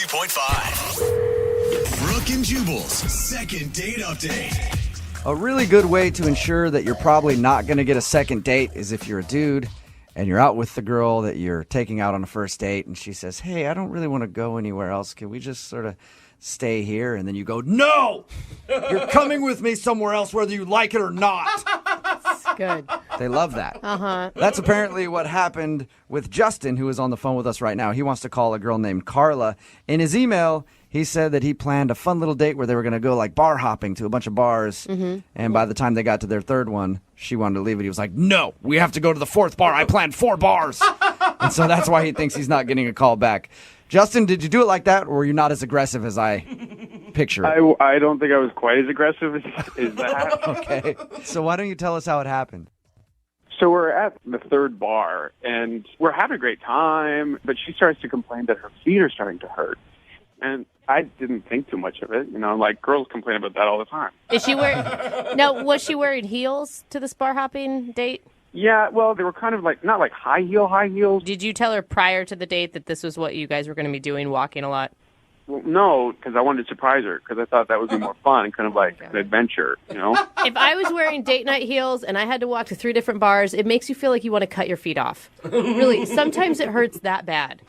93.5. Brooke and Jubal's second date update. A really good way to ensure that you're probably not going to get a second date is if you're a dude and you're out with the girl that you're taking out on a first date and she says, hey, I don't really want to go anywhere else. Can we just sort of stay here? And then you go, no! You're coming with me somewhere else whether you like it or not. Good. They love that. Uh-huh. That's apparently what happened with Justin, who is on the phone with us right now. He wants to call a girl named Carla. In his email, he said that he planned a fun little date where they were going to go like bar hopping to a bunch of bars. Mm-hmm. And by the time they got to their third one, she wanted to leave it. He was like, no, we have to go to the fourth bar. I planned 4 bars. And so that's why he thinks he's not getting a call back. Justin, did you do it like that, or were you not as aggressive as I picture it? I don't think I was quite as aggressive as that. Okay. So why don't you tell us how it happened? So we're at the third bar, and we're having a great time, but she starts to complain that her feet are starting to hurt. And I didn't think too much of it. You know, like, girls complain about that all the time. Is she wearing... Now, was she wearing heels to this bar hopping date? Yeah, well, they were kind of like, not like high heels. Did you tell her prior to the date that this was what you guys were going to be doing, walking a lot? Well, no, because I wanted to surprise her, because I thought that would be more fun and kind of like an adventure, you know? If I was wearing date night heels and I had to walk to 3 different bars, it makes you feel like you want to cut your feet off. Really, sometimes it hurts that bad.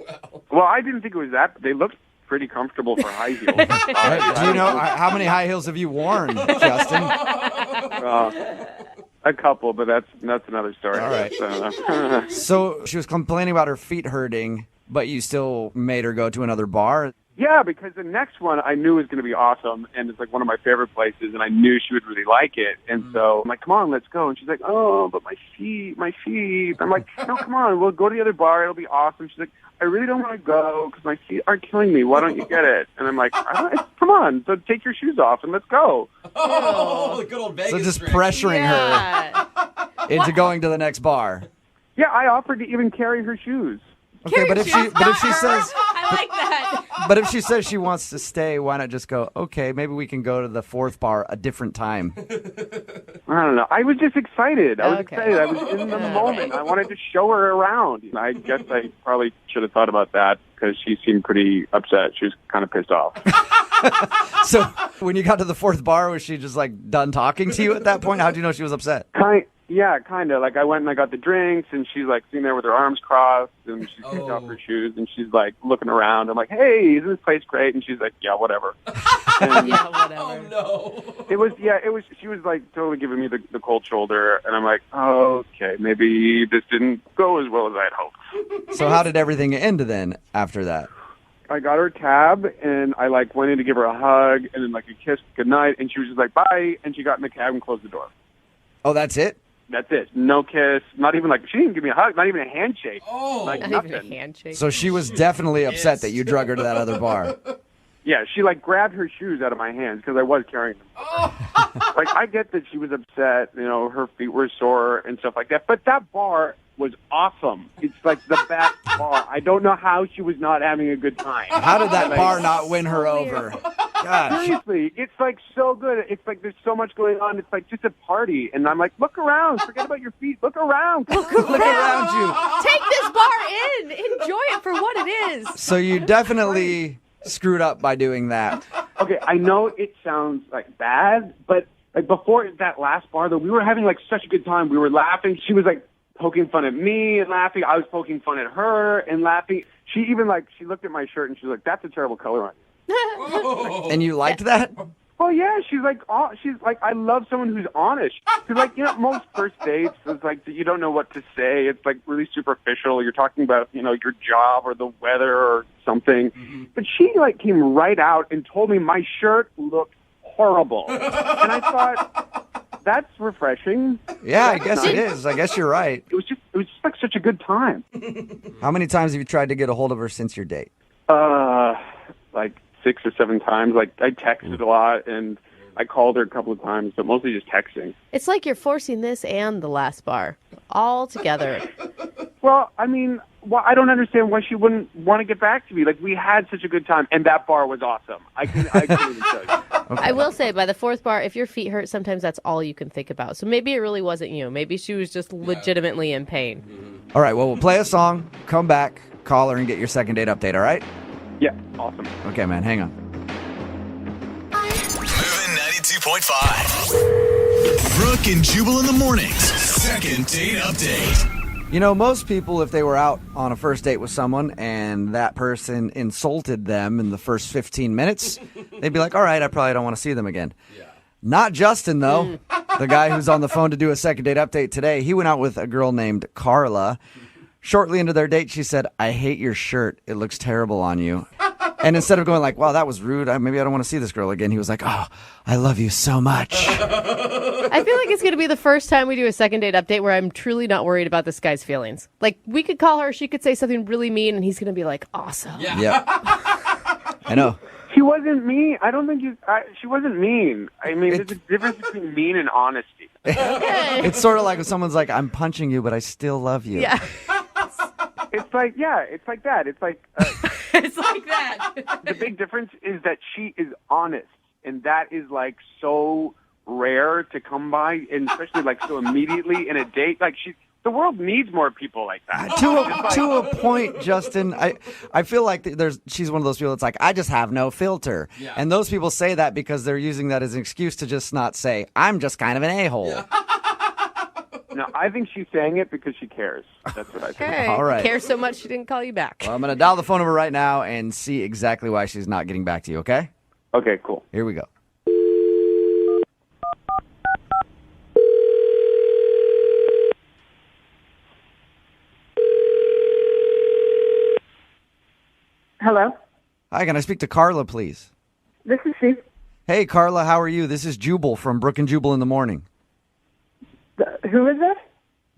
Well, I didn't think it was that. They looked pretty comfortable for high heels. Do you know how many high heels have you worn, Justin? A couple, but that's another story. All right. So she was complaining about her feet hurting, but you still made her go to another bar? Yeah, because the next one I knew was going to be awesome, and it's like one of my favorite places, and I knew she would really like it. And so I'm like, come on, let's go. And she's like, oh, but my feet. I'm like, no, come on, we'll go to the other bar. It'll be awesome. She's like, I really don't want to go because my feet are killing me. Why don't you get it? And I'm like, come on, so take your shoes off and let's go. Oh, the good old Vegas So just trick. pressuring her into going to the next bar. Yeah, I offered to even carry her shoes. Okay, but if she says I like that. but if she says she wants to stay, why not just go, okay, maybe we can go to the fourth bar a different time. I don't know. I was just excited. I was excited. I was in the moment. I wanted to show her around. I guess I probably should have thought about that because she seemed pretty upset. She was kind of pissed off. So when you got to the fourth bar, was she just like done talking to you at that point? How'd you know she was upset? Yeah, kind of. Like, I went and I got the drinks, and she's, like, sitting there with her arms crossed, and she takes off her shoes, and she's, like, looking around. I'm like, hey, isn't this place great? And she's like, yeah, whatever. And Yeah, whatever. Oh, no. it was, she was, like, totally giving me the cold shoulder, and I'm like, oh, okay, maybe this didn't go as well as I had hoped. So how did everything end then after that? I got her a cab, and I, like, went in to give her a hug, and then, like, a kiss, goodnight, and she was just like, bye, and she got in the cab and closed the door. Oh, that's it? That's it. No kiss. Not even like, she didn't give me a hug. Not even a handshake. Oh. Like, Not nothing. even a handshake. So she was definitely upset that you drug her to that other bar. Yeah, she like grabbed her shoes out of my hands because I was carrying them. Like, I get that she was upset, you know, her feet were sore and stuff like that, but that bar was awesome. It's like the best bar. I don't know how she was not having a good time. How did that bar not win her over? Gosh. Seriously, it's like so good. It's like there's so much going on. It's like just a party. And I'm like, look around. Forget about your feet. Look around. Look around you. Take this bar in. Enjoy it for what it is. So you definitely screwed up by doing that. Okay, I know it sounds like bad, but like before that last bar, though, we were having like such a good time. We were laughing. She was like poking fun at me and laughing. I was poking fun at her and laughing. She even like, she looked at my shirt and she was like, that's a terrible color on you. And you liked that? Well, yeah, she's like, I love someone who's honest. Because, like, you know, most first dates, it's like, you don't know what to say. It's, like, really superficial. You're talking about, you know, your job or the weather or something. Mm-hmm. But she, like, came right out and told me my shirt looked horrible. And I thought, that's refreshing. Yeah, I guess it is. I guess you're right. It was just like such a good time. How many times have you tried to get a hold of her since your date? Like 6 or 7 times. Like, I texted a lot, and I called her a couple of times, but mostly just texting. It's like you're forcing this and the last bar all together. Well, I mean, I don't understand why she wouldn't want to get back to me. Like, we had such a good time, and that bar was awesome. I couldn't even tell you. Okay. I will say, by the fourth bar, if your feet hurt, sometimes that's all you can think about. So maybe it really wasn't you. Maybe she was just legitimately in pain. All right, well, we'll play a song, come back, call her, and get your second date update, all right? Yeah, awesome. Okay, man, hang on. Moving 92.5. Brooke and Jubal in the mornings. Second date update. You know, most people, if they were out on a first date with someone and that person insulted them in the first 15 minutes, they'd be like, all right, I probably don't want to see them again. Yeah. Not Justin, though. The guy who's on the phone to do a second date update today, he went out with a girl named Carla. Shortly into their date, she said, I hate your shirt. It looks terrible on you. And instead of going like, wow, that was rude, maybe I don't want to see this girl again, he was like, oh, I love you so much. I feel like it's going to be the first time we do a second date update where I'm truly not worried about this guy's feelings. Like, we could call her, she could say something really mean, and he's going to be like, awesome. Yeah. I know. She wasn't mean. I don't think she wasn't mean. I mean, there's a difference between mean and honesty. Okay. It's sort of like if someone's like, I'm punching you, but I still love you. Yeah. It's like, yeah, it's like that. It's like It's like that. the big difference is that she is honest, and that is like so rare to come by, and especially like so immediately in a date. Like the world needs more people like that. To a point, Justin, I feel like she's one of those people that's like, I just have no filter. Yeah. And those people say that because they're using that as an excuse to just not say, I'm just kind of an a-hole. Yeah. No, I think she's saying it because she cares. That's what I think. Okay. All right. Cares so much she didn't call you back. Well, I'm going to dial the phone number right now and see exactly why she's not getting back to you, okay? Okay, cool. Here we go. Hello, Hi, can I speak to Carla, please? this is she. Hey, Carla, how are you? This is Jubal from Brooke and Jubal in the Morning. Who is this?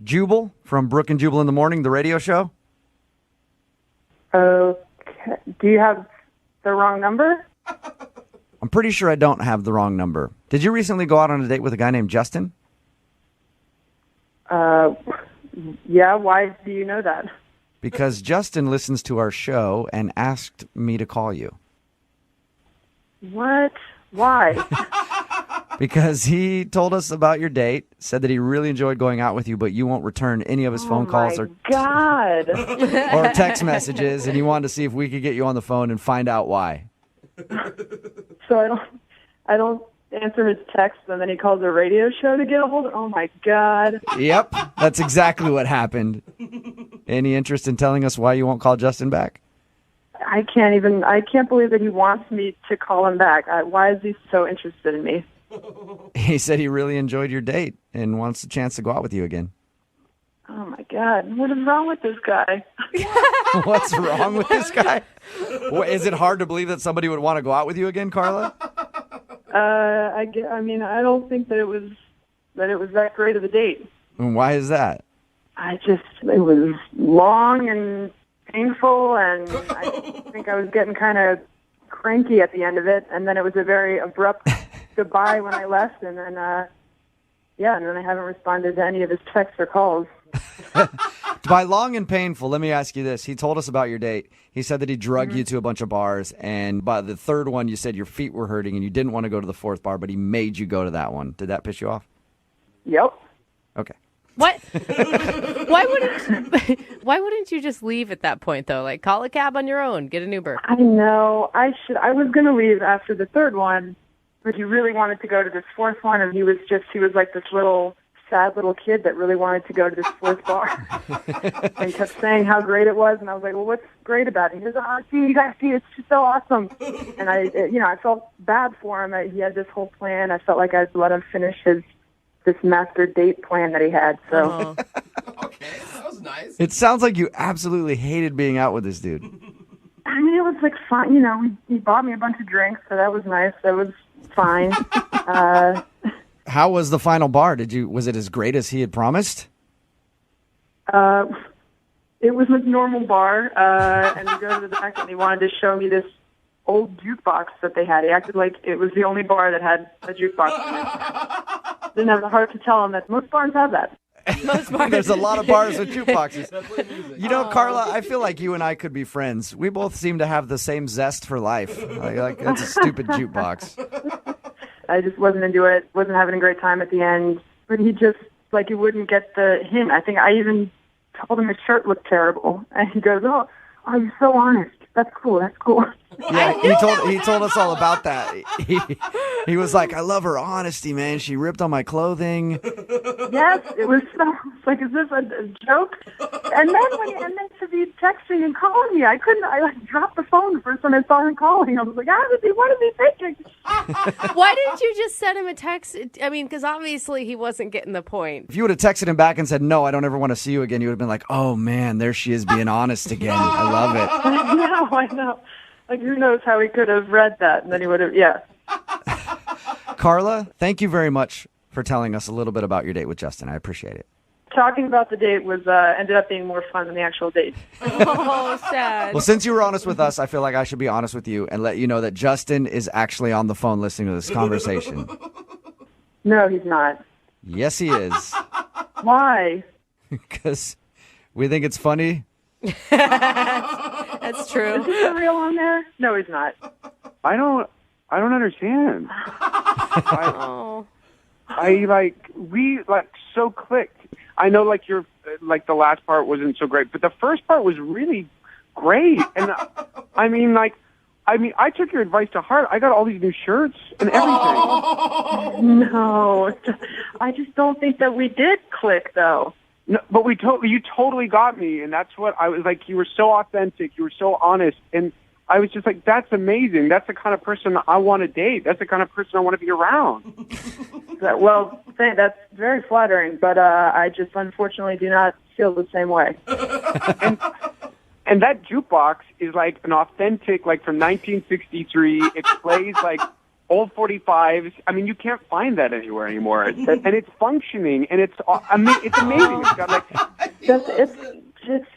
Jubal from Brooke and Jubal in the Morning, the radio show? Okay. Do you have the wrong number? I'm pretty sure I don't have the wrong number. Did you recently go out on a date with a guy named Justin? Yeah, why do you know that? Because Justin listens to our show and asked me to call you. What? Why? Because he told us about your date, said that he really enjoyed going out with you, but you won't return any of his phone calls Oh, my God. or text messages, and he wanted to see if we could get you on the phone and find out why. So I don't answer his text, and then he calls a radio show to get a hold of. Oh, my God. Yep, that's exactly what happened. Any interest in telling us why you won't call Justin back? I can't believe that he wants me to call him back. Why is he so interested in me? He said he really enjoyed your date and wants a chance to go out with you again. Oh, my God. What is wrong with this guy? What's wrong with this guy? Is it hard to believe that somebody would want to go out with you again, Carla? I mean, I don't think that it was that great of a date. And why is that? It was long and painful, and I think I was getting kind of cranky at the end of it, and then it was a very abrupt goodbye when I left, and then, and then I haven't responded to any of his texts or calls. By long and painful, let me ask you this. He told us about your date. He said that he drugged you to a bunch of bars, and by the third one, you said your feet were hurting, and you didn't want to go to the fourth bar, but he made you go to that one. Did that piss you off? Yep. Okay. What? Why wouldn't you just leave at that point, though? Like, call a cab on your own, get an Uber. I know. I was going to leave after the third one, but he really wanted to go to this fourth one, and he was like this sad little kid that really wanted to go to this fourth bar. And he kept saying how great it was, and I was like, well, what's great about it? He goes, oh, see, you guys see, it's just so awesome. And I felt bad for him. He had this whole plan. I felt like I let him finish this master date plan that he had. So, Okay, that was nice. It sounds like you absolutely hated being out with this dude. I mean, it was like fun. He bought me a bunch of drinks, so that was nice. That was fine. How was the final bar? Was it as great as he had promised? It was a normal bar, and we go to the back, and he wanted to show me this old jukebox that they had. He acted like it was the only bar that had a jukebox in it. Didn't have the heart to tell him that most bars have that. Most bars. There's a lot of bars with jukeboxes. Definitely music. You know, Carla, I feel like you and I could be friends. We both seem to have the same zest for life. Like that's a stupid jukebox. I just wasn't into it. Wasn't having a great time at the end. But he just, he wouldn't get the hint. I think I even told him his shirt looked terrible. And he goes, oh, you're so honest. That's cool. That's cool. Yeah, he told us all about that. He was like, I love her honesty, man. She ripped on my clothing. Yes, it was so. It's like, is this a joke? And then to be texting and calling me, I couldn't. I like dropped the phone the first time I saw him calling. I was like, what is he thinking? Why didn't you just send him a text? I mean, because obviously he wasn't getting the point. If you would have texted him back and said, no, I don't ever want to see you again, you would have been like, oh man, there she is being honest again. I love it. I know. Like, who knows how he could have read that, and then he would have, yeah. Carla, thank you very much for telling us a little bit about your date with Justin. I appreciate it. Talking about the date was ended up being more fun than the actual date. Oh, sad. Well, since you were honest with us, I feel like I should be honest with you and let you know that Justin is actually on the phone listening to this conversation. No, he's not. Yes, he is. Why? Because we think it's funny. That's true. Is he for real on there? No, he's not. I don't understand. Oh. We so clicked. I know you're the last part wasn't so great, but the first part was really great. And I took your advice to heart. I got all these new shirts and everything. No, I just don't think that we did click though. No, but you totally got me, and that's what I was like. You were so authentic. You were so honest, and I was just like, that's amazing. That's the kind of person I want to date. That's the kind of person I want to be around. Well, that's very flattering, but I just unfortunately do not feel the same way. And that jukebox is like an authentic, from 1963. It plays old 45s. I mean, you can't find that anywhere anymore. And it's functioning, and it's amazing. It's got it's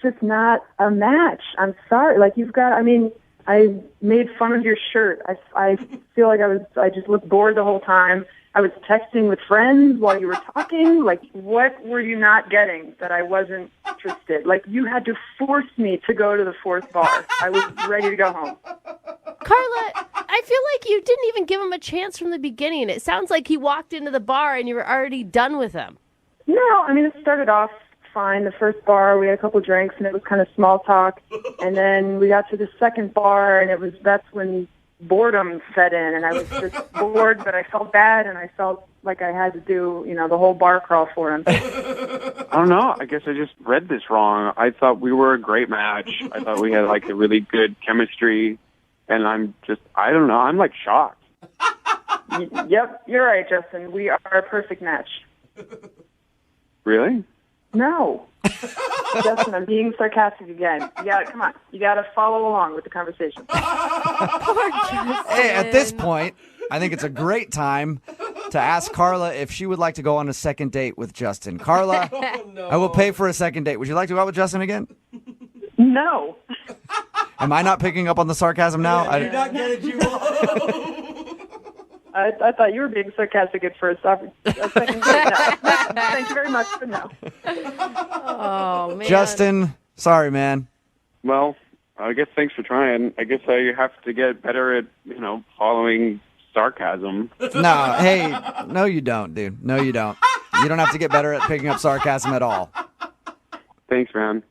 just not a match. I'm sorry. I made fun of your shirt. I feel like I just looked bored the whole time. I was texting with friends while you were talking. What were you not getting that I wasn't interested? You had to force me to go to the fourth bar. I was ready to go home. Carla, I feel like you didn't even give him a chance from the beginning. It sounds like he walked into the bar and you were already done with him. No, it started off fine. The first bar, we had a couple drinks, and it was kind of small talk. And then we got to the second bar, and that's when boredom set in, and I was just bored, but I felt bad, and I felt like I had to do, the whole bar crawl for him. I don't know. I guess I just read this wrong. I thought we were a great match. I thought we had a really good chemistry, and I don't know. I'm shocked. Yep, you're right, Justin. We are a perfect match. Really? No. Justin, I'm being sarcastic again. Come on. You got to follow along with the conversation. Hey, at this point, I think it's a great time to ask Carla if she would like to go on a second date with Justin. Carla, I will pay for a second date. Would you like to go out with Justin again? No. Am I not picking up on the sarcasm now? You're not getting you. I thought you were being sarcastic at first. A second date, no. Thank you very much, but no. Oh, man. Justin, sorry, man. Well, I guess thanks for trying. I guess I have to get better at, following sarcasm. No, you don't, dude. No, you don't. You don't have to get better at picking up sarcasm at all. Thanks, man.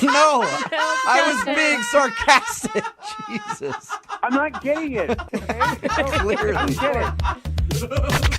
No, I was being sarcastic. Jesus. I'm not getting it. Clearly. I don't get it.